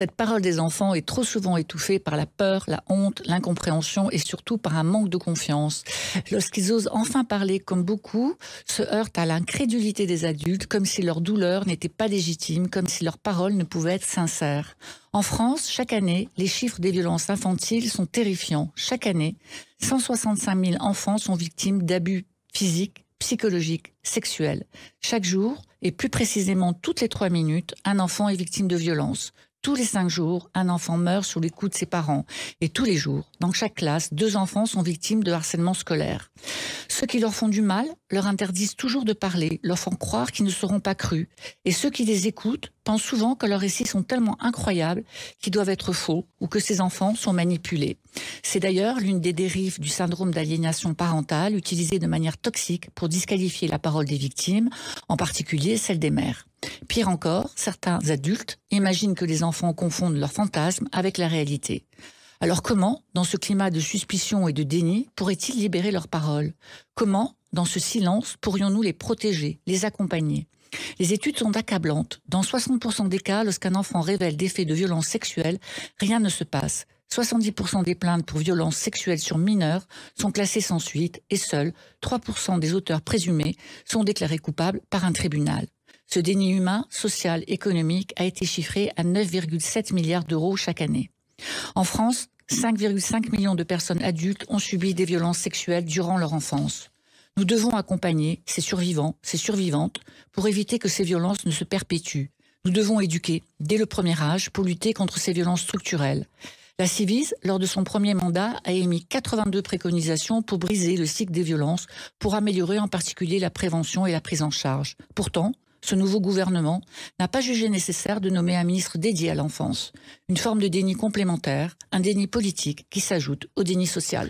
Cette parole des enfants est trop souvent étouffée par la peur, la honte, l'incompréhension et surtout par un manque de confiance. Lorsqu'ils osent enfin parler comme beaucoup, se heurtent à l'incrédulité des adultes, comme si leur douleur n'était pas légitime, comme si leurs paroles ne pouvaient être sincères. En France, chaque année, les chiffres des violences infantiles sont terrifiants. Chaque année, 165 000 enfants sont victimes d'abus physiques, psychologiques, sexuels. Chaque jour, et plus précisément toutes les 3 minutes, un enfant est victime de violences. Tous les 5 jours, un enfant meurt sous les coups de ses parents. Et tous les jours, dans chaque classe, 2 enfants sont victimes de harcèlement scolaire. Ceux qui leur font du mal leur interdisent toujours de parler, leur font croire qu'ils ne seront pas crus. Et ceux qui les écoutent pensent souvent que leurs récits sont tellement incroyables qu'ils doivent être faux ou que ces enfants sont manipulés. C'est d'ailleurs l'une des dérives du syndrome d'aliénation parentale utilisée de manière toxique pour disqualifier la parole des victimes, en particulier celle des mères. Pire encore, certains adultes imaginent que les enfants confondent leurs fantasmes avec la réalité. Alors comment, dans ce climat de suspicion et de déni, pourraient-ils libérer leurs paroles? Comment, dans ce silence, pourrions-nous les protéger, les accompagner? Les études sont accablantes. Dans 60% des cas, lorsqu'un enfant révèle des faits de violence sexuelle, rien ne se passe. 70% des plaintes pour violences sexuelles sur mineurs sont classées sans suite et seuls 3% des auteurs présumés sont déclarés coupables par un tribunal. Ce déni humain, social, économique a été chiffré à 9,7 milliards d'euros chaque année. En France, 5,5 millions de personnes adultes ont subi des violences sexuelles durant leur enfance. Nous devons accompagner ces survivants, ces survivantes, pour éviter que ces violences ne se perpétuent. Nous devons éduquer dès le premier âge pour lutter contre ces violences structurelles. La Ciivise, lors de son premier mandat, a émis 82 préconisations pour briser le cycle des violences, pour améliorer en particulier la prévention et la prise en charge. Pourtant, ce nouveau gouvernement n'a pas jugé nécessaire de nommer un ministre dédié à l'enfance. Une forme de déni complémentaire, un déni politique qui s'ajoute au déni social.